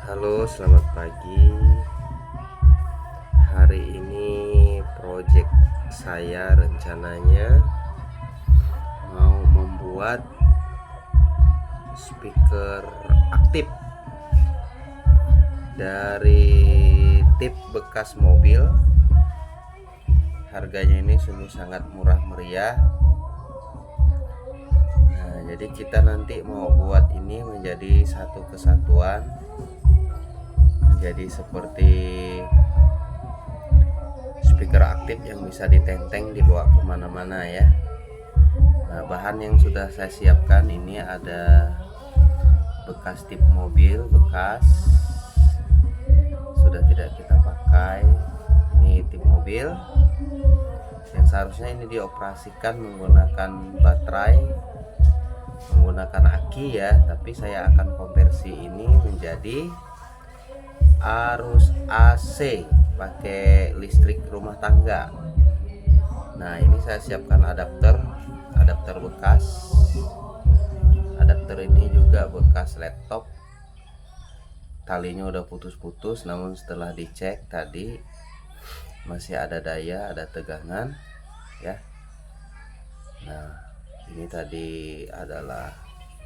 Halo, selamat pagi. Hari ini project saya rencananya mau membuat speaker aktif dari tip bekas mobil. Harganya ini sungguh sangat murah meriah. Nah, jadi kita nanti mau buat ini menjadi satu kesatuan, menjadi seperti speaker aktif yang bisa ditenteng dibawa kemana-mana ya. Nah, bahan yang sudah saya siapkan ini ada bekas tip mobil bekas, sudah tidak kita pakai. Ini tip mobil yang seharusnya ini dioperasikan menggunakan baterai, menggunakan aki ya, tapi saya akan konversi ini menjadi arus AC pakai listrik rumah tangga. Nah, ini saya siapkan adapter bekas. Adapter ini juga bekas laptop. Talinya udah putus-putus, namun setelah dicek tadi masih ada daya, ada tegangan ya. Nah, ini tadi adalah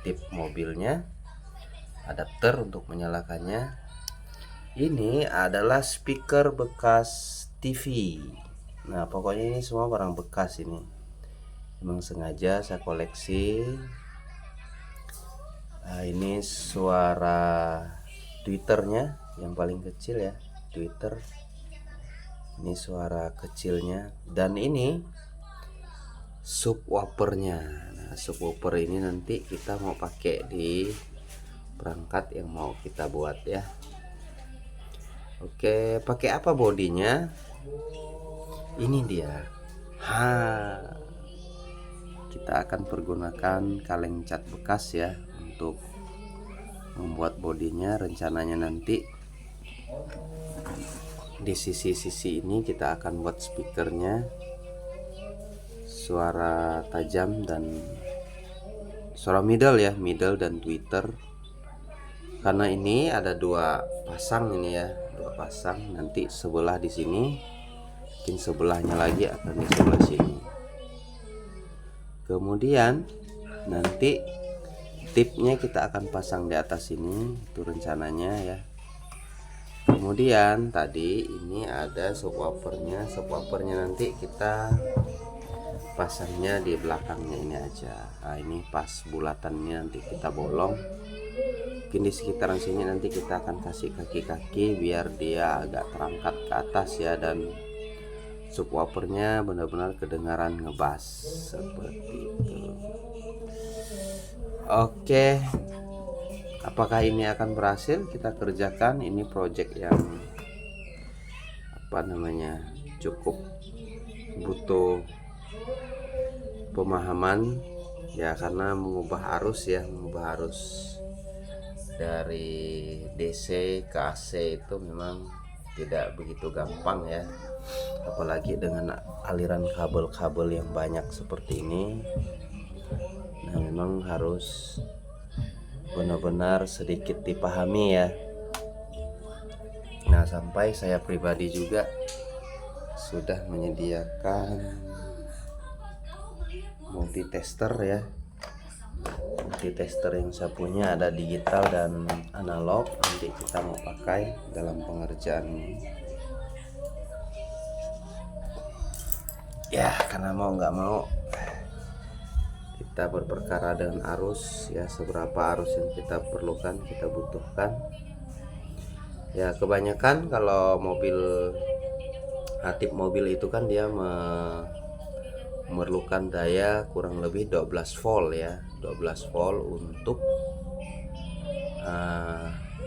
tip mobilnya, adapter untuk menyalakannya. Ini adalah speaker bekas TV. Nah, pokoknya ini semua barang bekas ini. Memang sengaja saya koleksi. Nah, ini suara Twitternya yang paling kecil ya, Twitter. Ini suara kecilnya, dan ini subwoofernya. Nah, subwoofer ini nanti kita mau pakai di perangkat yang mau kita buat ya. Oke, pakai apa bodinya? Ini dia. Kita akan pergunakan kaleng cat bekas ya untuk membuat bodinya. Rencananya nanti di sisi-sisi ini kita akan buat speakernya, suara tajam dan suara middle ya, middle dan tweeter. Karena ini ada dua pasang ini ya, dua pasang. Nanti sebelah di sini, mungkin sebelahnya lagi akan di sebelah sini. Kemudian nanti tipnya kita akan pasang di atas ini, itu rencananya ya. Kemudian tadi ini ada subwoofernya. Subwoofernya nanti kita pasangnya di belakangnya ini aja. Nah, ini pas bulatannya nanti kita bolong. Mungkin di sekitaran sini nanti kita akan kasih kaki-kaki biar dia agak terangkat ke atas ya, dan subwoofernya benar-benar kedengaran ngebas seperti itu. Oke, apakah ini akan berhasil kita kerjakan? Ini project yang cukup butuh pemahaman ya, karena mengubah arus dari DC ke AC itu memang tidak begitu gampang ya, apalagi dengan aliran kabel-kabel yang banyak seperti ini. Nah, memang harus benar-benar sedikit dipahami ya. Nah, sampai saya pribadi juga sudah menyediakan multitester ya. Multitester yang saya punya ada digital dan analog, nanti kita mau pakai dalam pengerjaan ini ya, karena mau nggak mau kita berperkara dengan arus ya, seberapa arus yang kita perlukan, kita butuhkan ya. Kebanyakan kalau mobil tip mobil itu kan dia memerlukan daya kurang lebih 12 volt ya, 12 volt untuk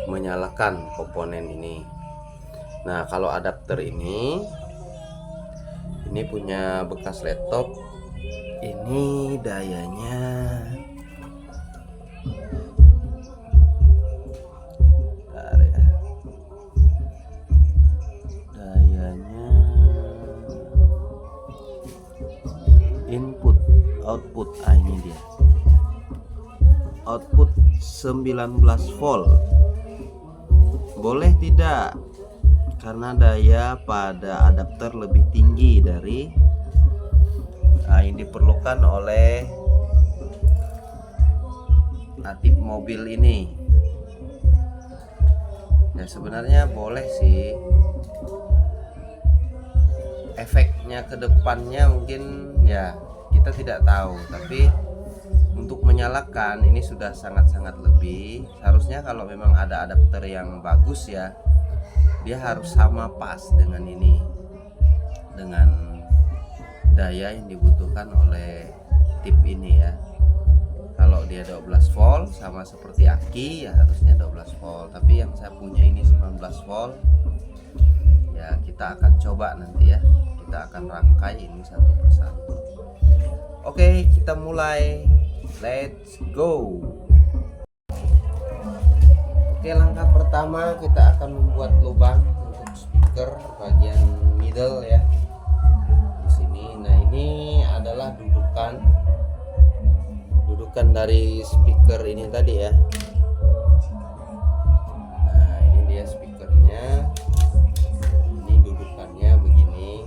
menyalakan komponen ini. Nah, kalau adapter ini punya bekas laptop. Ini dayanya input output. Ini dia output 19 volt boleh tidak, karena daya pada adapter lebih tinggi dari yang diperlukan oleh tip mobil ini. Ya sebenarnya boleh sih, efeknya ke depannya mungkin ya kita tidak tahu, tapi untuk menyalakan ini sudah sangat-sangat lebih. Seharusnya kalau memang ada adapter yang bagus ya, dia harus sama pas dengan ini, dengan daya yang dibutuhkan oleh tip ini ya. Kalau dia 12 volt sama seperti aki ya harusnya 12 volt, tapi yang saya punya ini 19 volt. Ya kita akan coba nanti ya, kita akan rangkai ini satu persatu. Oke, kita mulai. Let's go. Oke, langkah pertama kita akan membuat lubang untuk speaker bagian middle ya. Di sini. Nah, ini adalah dudukan dari speaker ini tadi ya. Nah, ini dia speakernya. Ini dudukannya begini.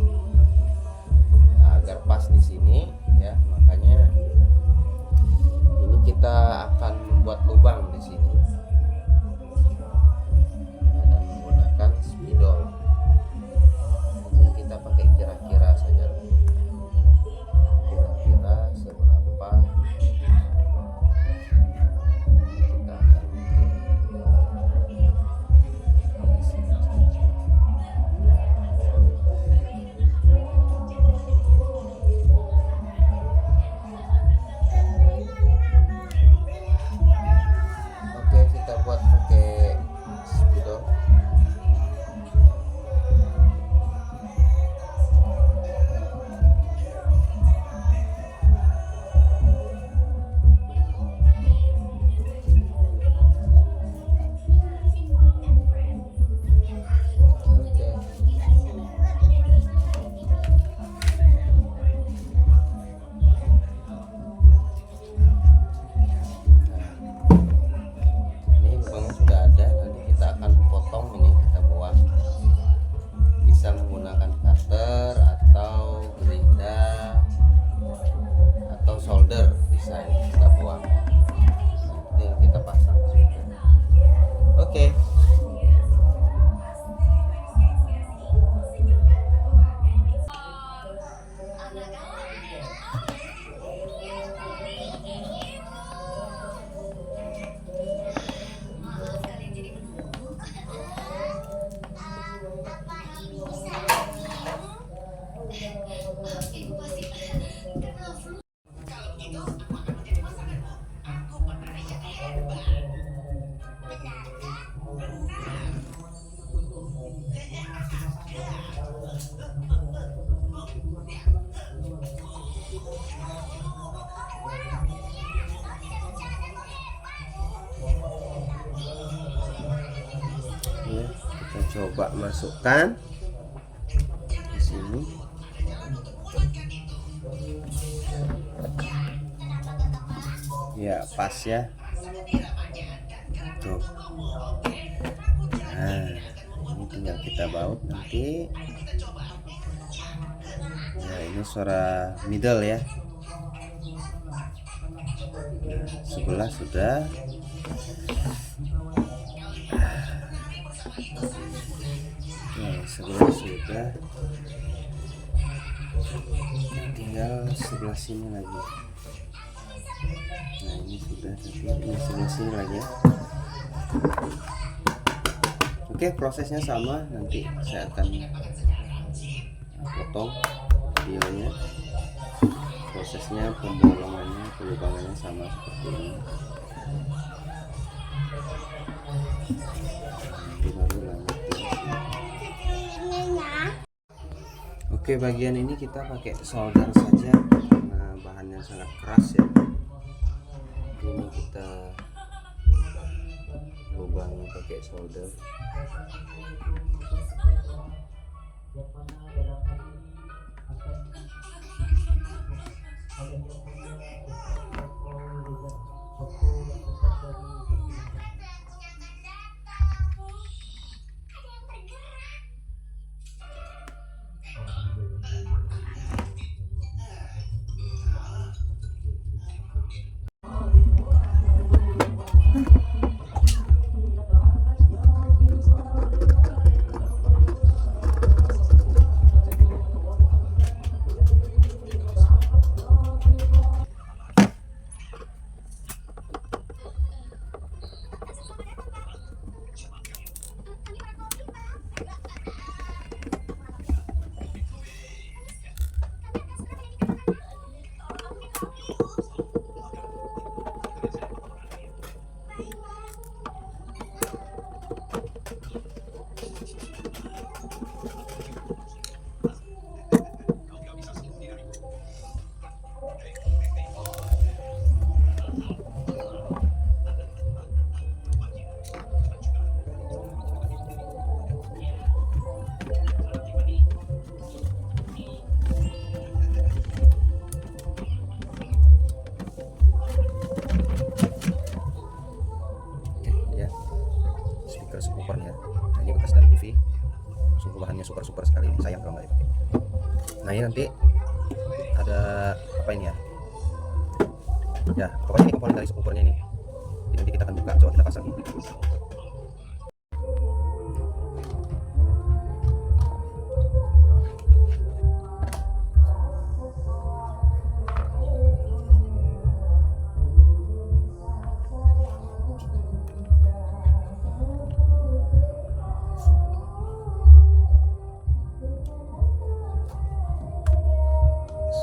Nah, agar pas di sini ya, makanya ini kita akan membuat lubang di sini. Nah, dan menggunakan spidol. Ini kita pakai kira-kira saja. Kira-kira seberapa kita akan buat pakai spidol. Solder bisa kita buang, nanti kita pasang. Oke. Ya, kita coba masukkan di sini. Ya pas ya tuh. Nah, ini tinggal kita baut nanti. Nah, ini suara middle ya. Nah, sebelah sudah. Nah, sebelah sudah. Tinggal sebelah sini lagi. Nah, ini sudah, tapi ini sebelah sini lagi ya. Oke, prosesnya sama, nanti saya akan potong videonya. Prosesnya pembolongannya, pelubangannya sama seperti ini. Oke, bagian ini kita pakai solder saja karena bahannya sangat keras ya. Ini kita lubangnya pakai solder. speaker subwoofernya. Nah, ini bekas dari TV, sungguh bahannya super sekali, sayang kalau nggak dipakai. Nah, ini nanti ada apa ini ya pokoknya ini komponen dari subwoofernya ini. Jadi nanti kita akan buka, coba kita pasang ini.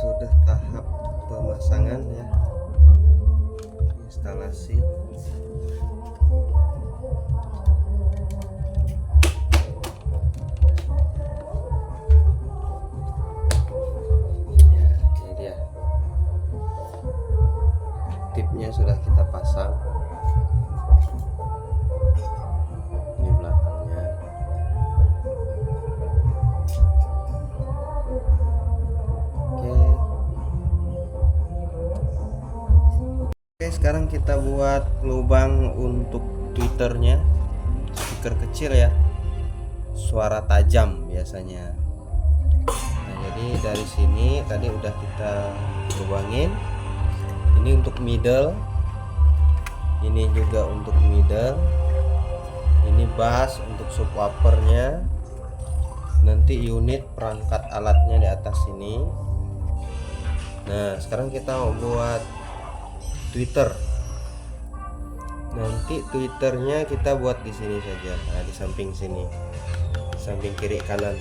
Sudah tahap pemasangan ya, instalasi. Ya, ini dia tipnya sudah kita pasang. Ini belakangnya. Oke, sekarang kita buat lubang untuk tweeternya, speaker kecil ya, suara tajam biasanya. Nah, jadi dari sini tadi udah kita lubangin. Ini untuk middle, ini juga untuk middle, ini bass untuk subwoofernya, nanti unit perangkat alatnya di atas sini. Nah, sekarang kita mau buat tweeter. Nanti tweeternya kita buat di sini saja. Nah, di samping sini, samping kiri kanan.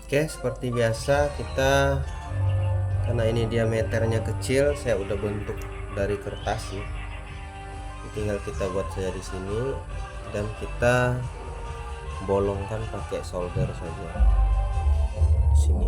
Oke, seperti biasa kita, karena ini diameternya kecil, saya udah bentuk dari kertas ya. Tinggal kita buat saja di sini dan kita bolongkan pakai solder saja. Sini.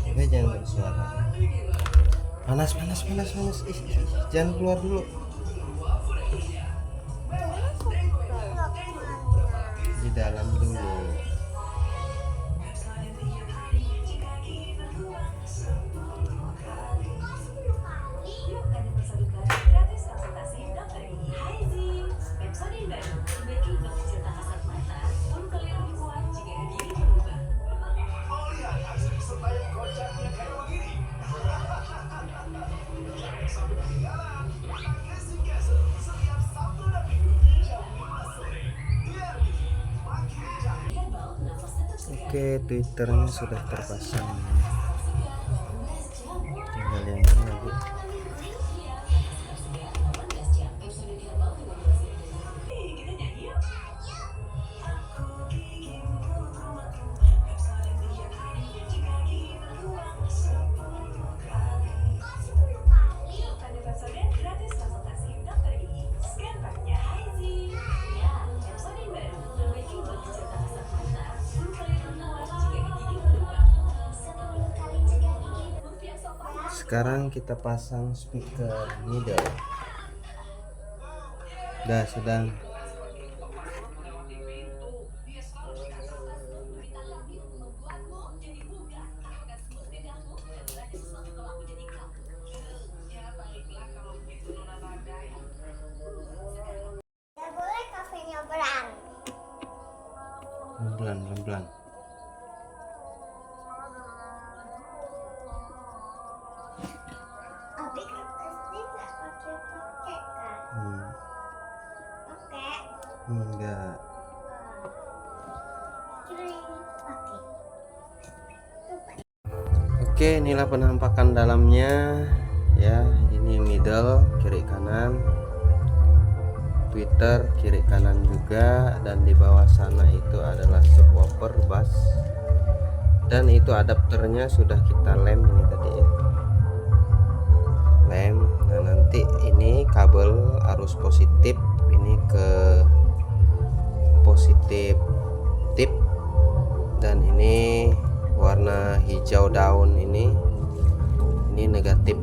Oke, jangan bersuara. Panas. Jangan keluar dulu. Di dalam dulu. Oke, twitternya sudah terpasang. Tinggal yang ini lagi. Sekarang kita pasang speaker middle. Dah sedang. Boleh kafenya berang. Pelan-pelan. Tapi kan pasti nggak pakai kan? Pakai. Enggak. Kirain pakai. Oke, inilah penampakan dalamnya ya. Ini middle kiri kanan, tweeter kiri kanan juga, dan di bawah sana itu adalah subwoofer bass, dan itu adapternya sudah kita lem ini tadi ya, lem. Nah nanti ini kabel arus positif ini ke positif tip, dan ini warna hijau daun ini negatif.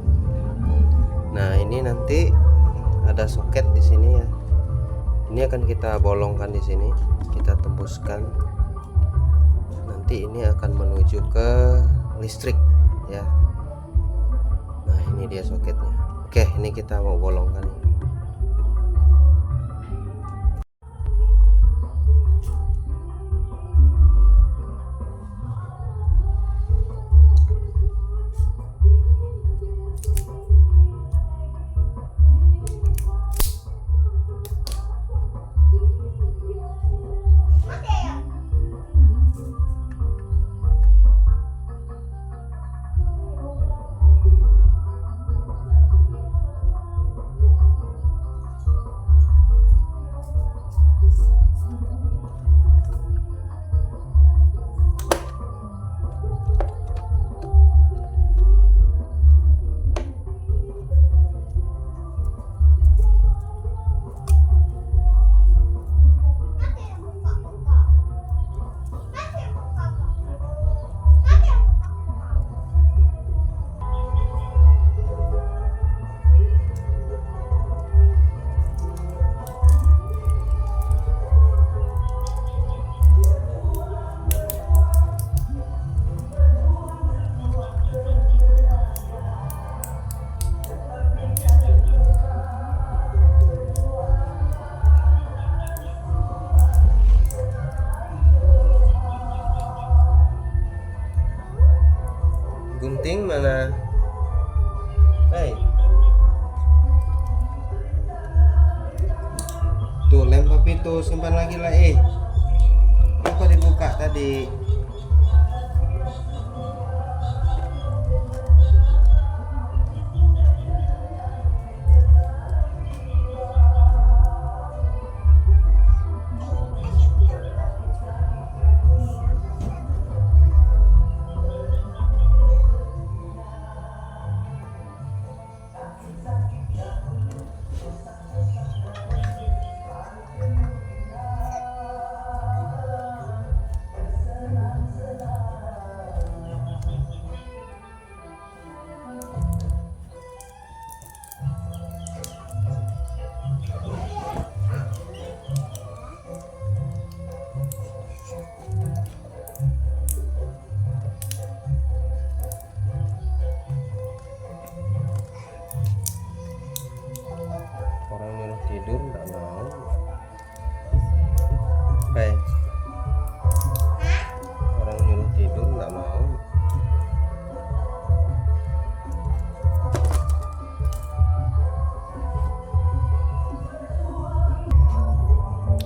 Nah ini nanti ada soket di sini ya. Ini akan kita bolongkan di sini, kita tembuskan. Nanti ini akan menuju ke listrik ya. Nah ini dia soketnya. Oke, ini kita mau bolongkan. Gunting mana? Hei. Tuh lem papi tuh, simpan lagi lah Apa dibuka tadi? Tidur nggak mau. Orang nyuruh tidur nggak mau.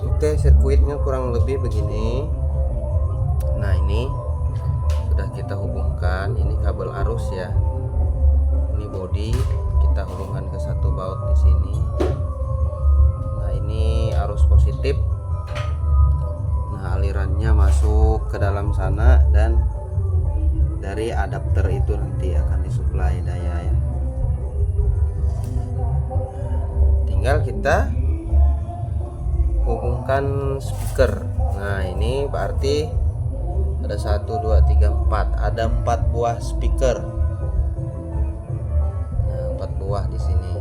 Oke, sirkuitnya kurang lebih begini. Nah ini sudah kita hubungkan. Ini kabel arus ya. Ini body kita hubungkan ke satu baut di sini. Ini arus positif. Nah alirannya masuk ke dalam sana, dan dari adapter itu nanti akan disuplai daya ya. Tinggal kita hubungkan speaker. Nah ini berarti ada 1 2 3 4, ada 4 buah speaker. buah di sini.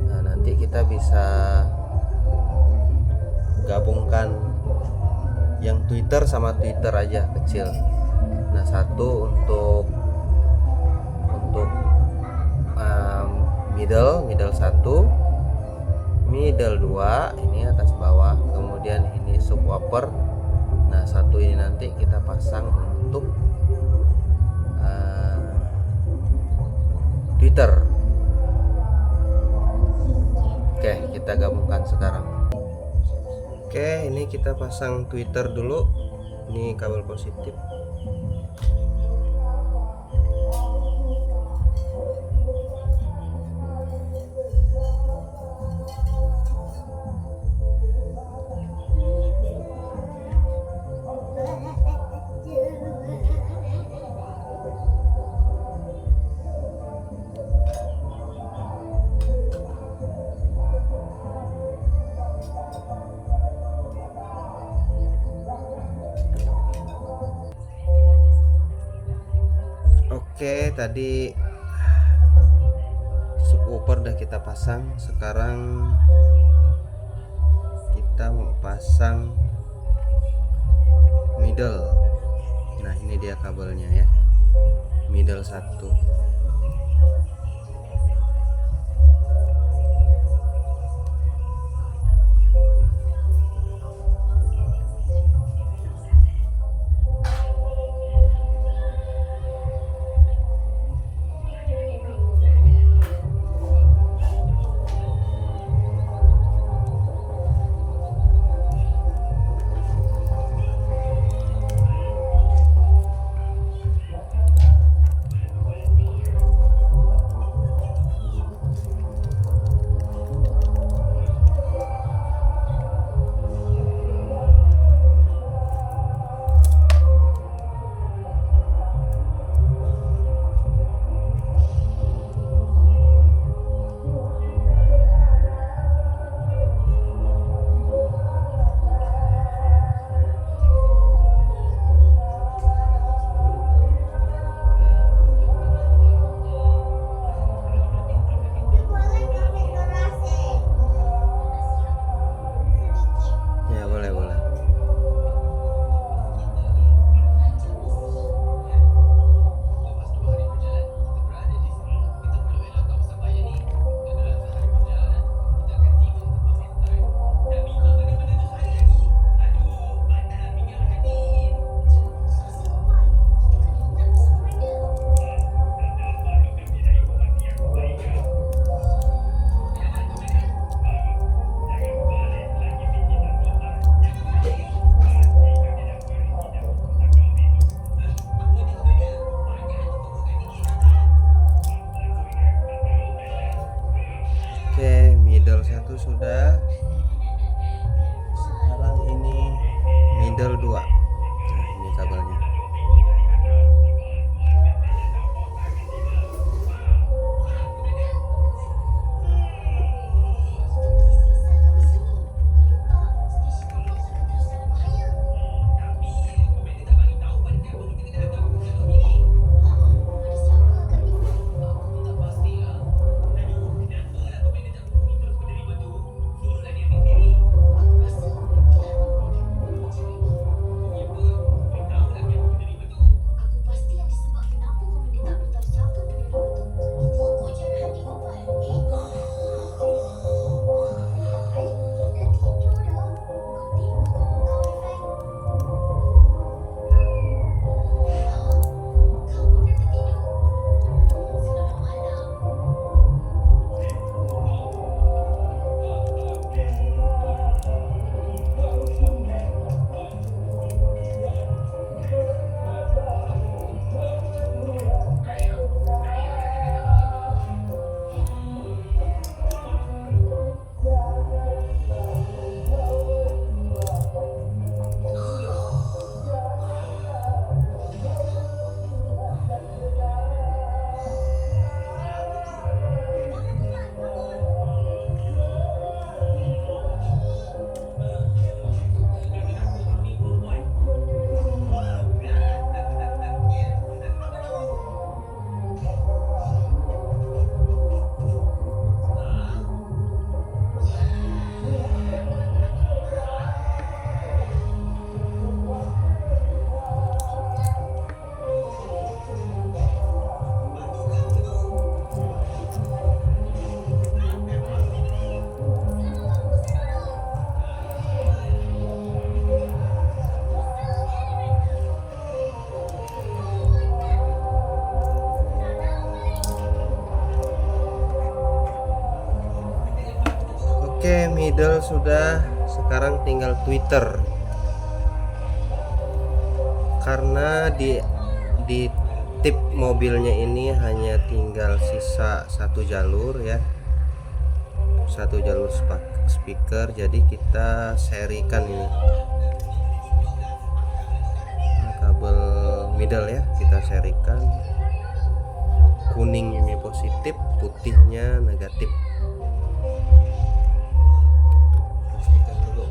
Nah, nanti kita bisa gabungkan yang Twitter sama Twitter aja kecil. Nah, satu untuk middle 1, middle 2 ini atas bawah, kemudian ini subwoofer. Nah, satu ini nanti kita pasang untuk Twitter. Oke, kita gabungkan sekarang. Oke, ini kita pasang Twitter dulu. Ini kabel positif. Oke, tadi subwoofer udah kita pasang. Sekarang kita mau pasang middle. Nah, ini dia kabelnya ya. Middle 1. Oke, middle 1 sudah. Sekarang ini middle 2. Nah, ini kabelnya. middle sudah, sekarang tinggal tweeter. Karena di tip mobilnya ini hanya tinggal sisa satu jalur ya, satu jalur speaker, jadi kita serikan ini kabel middle ya, kita serikan. Kuning ini positif, putihnya negatif. Pastikan dulu.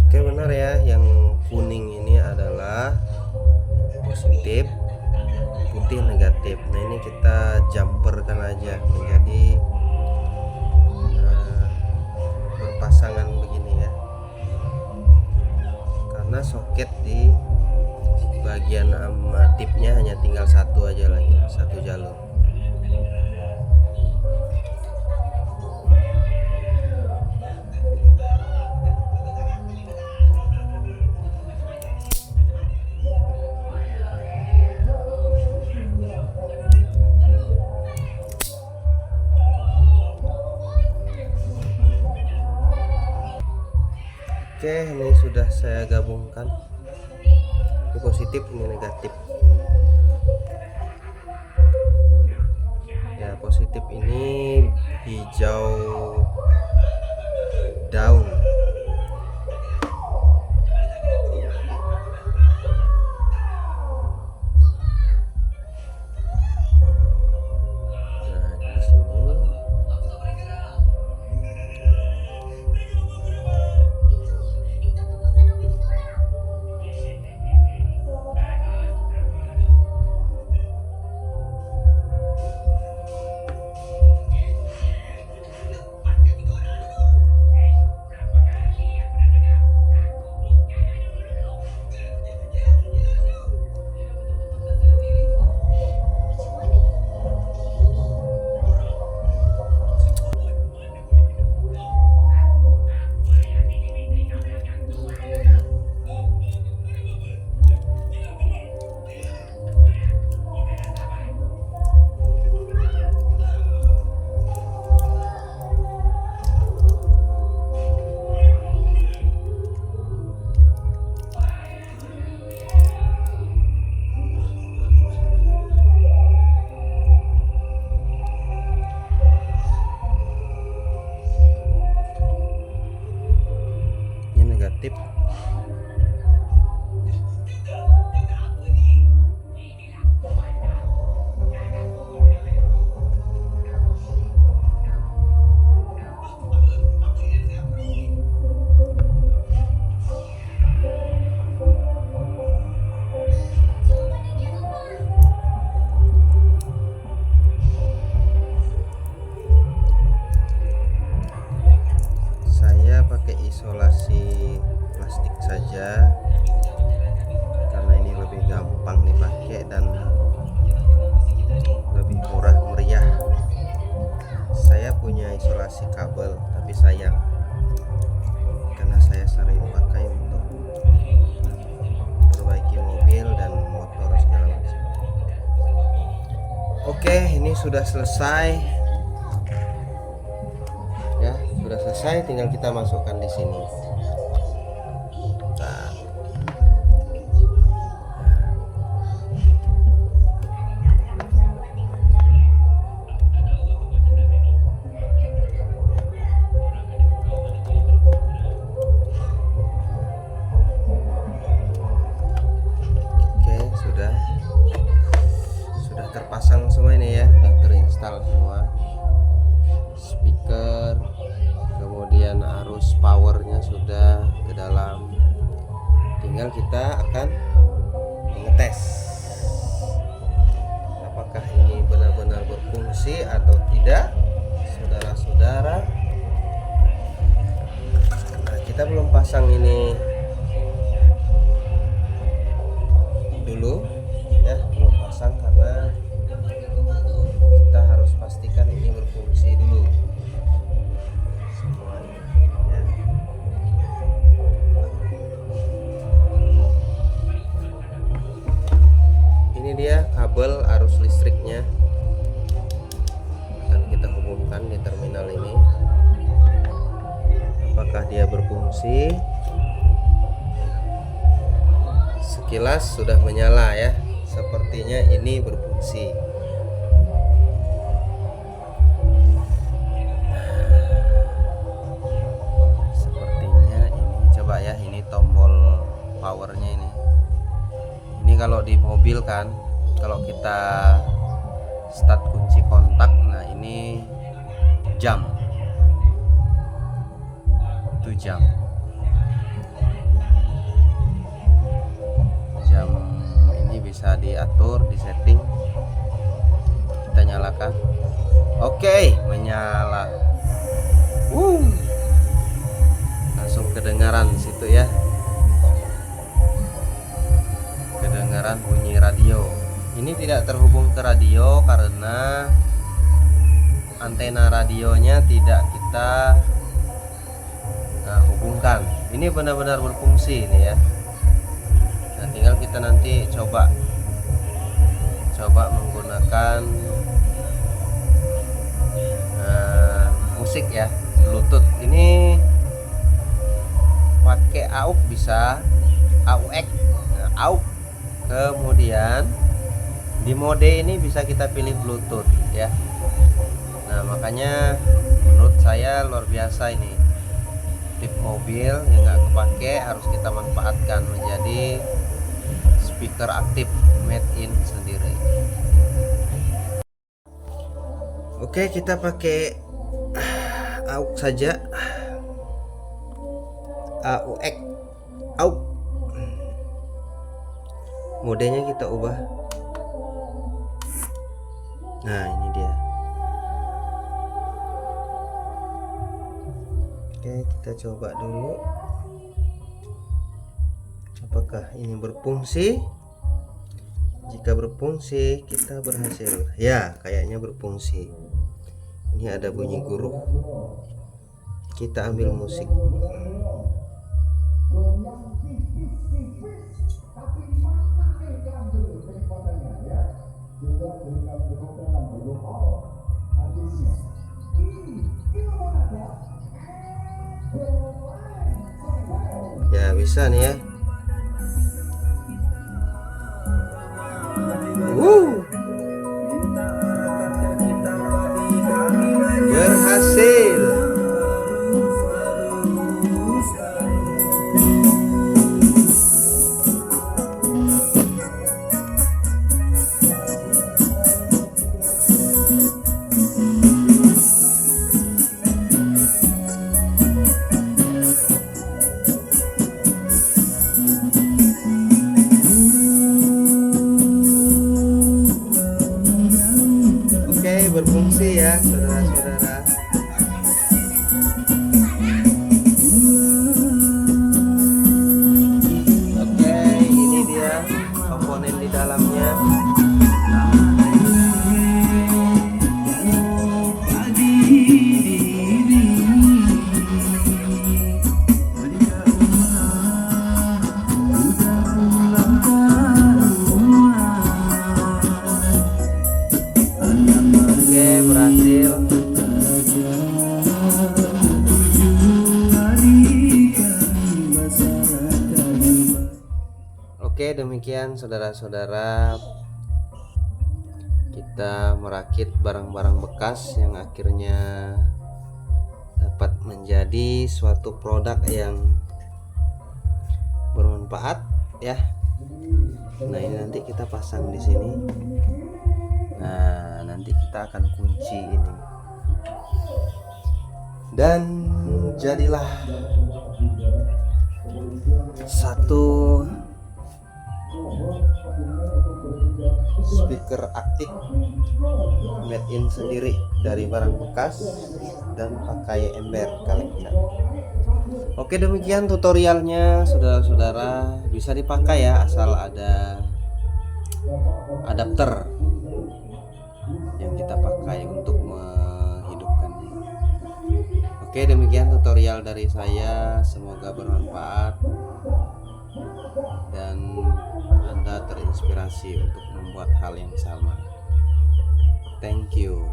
Oke, benar ya, yang kuning ini adalah positif, putih negatif. Nah, ini kita jumperkan aja menjadi berpasangan begini ya, karena soket di bagian tipnya hanya tinggal satu aja lagi, satu jalur. Oke, ini sudah saya gabungkan. Ini positif, ini negatif. Ya, positif ini hijau daun. Nah, di sini. Negatif. Saya pakai isolasi plastik saja karena ini lebih gampang dipakai dan lebih murah meriah. Saya punya isolasi kabel, tapi sayang karena saya sering pakai untuk perbaiki mobil dan motor segala macam. Oke, ini sudah selesai ya, sudah selesai, tinggal kita masukkan di sini. Nah, oke, sudah terpasang semua ini ya, sudah terinstall semua. Speaker, kemudian arus powernya sudah ke dalam, tinggal kita akan mengetes apakah ini benar-benar berfungsi atau tidak, saudara-saudara. Nah, kita belum pasang ini dulu ya, belum pasang karena kita harus pastikan ini berfungsi dulu semuanya ya. dia berfungsi. Sekilas sudah menyala ya, sepertinya ini berfungsi. Sepertinya ini, coba ya, ini tombol powernya ini. Ini kalau di mobil kan, kalau kita start kunci kontak, nah ini jam, itu jam ini bisa diatur, disetting. Kita nyalakan. Oke, menyala. Langsung kedengaran situ ya, kedengaran bunyi radio. Ini tidak terhubung ke radio karena antena radionya tidak kita hubungkan. Ini benar-benar berfungsi ini ya. Nah, tinggal kita nanti coba menggunakan musik ya, Bluetooth. Ini pakai AUX bisa, AUX, AUX. Kemudian di mode ini bisa kita pilih Bluetooth ya. Nah, makanya menurut saya luar biasa ini. Tip mobil yang nggak kepake harus kita manfaatkan menjadi speaker aktif made in sendiri. Oke, kita pakai AUX saja. AUX, AUX. Modenya kita ubah. Nah, ini dia. Oke, kita coba dulu. Apakah ini berfungsi? Jika berfungsi, kita berhasil. Ya, kayaknya berfungsi. Ini ada bunyi guru. Kita ambil musik. Ya, bisa nih ya. Berhasil. Berfungsi ya, saudara-saudara. Oke, ini dia komponen di dalamnya. Berhasil. Oke, demikian saudara-saudara, kita merakit barang-barang bekas yang akhirnya dapat menjadi suatu produk yang bermanfaat ya. Nah, ini nanti kita pasang di sini. Nah, nanti kita akan kunci ini. Dan jadilah satu speaker aktif made in sendiri dari barang bekas dan pakai ember collection. Oke, demikian tutorialnya saudara-saudara. Bisa dipakai ya, asal ada adapter yang kita pakai untuk menghidupkannya. Oke, demikian tutorial dari saya, semoga bermanfaat dan Anda terinspirasi untuk membuat hal yang sama. Thank you.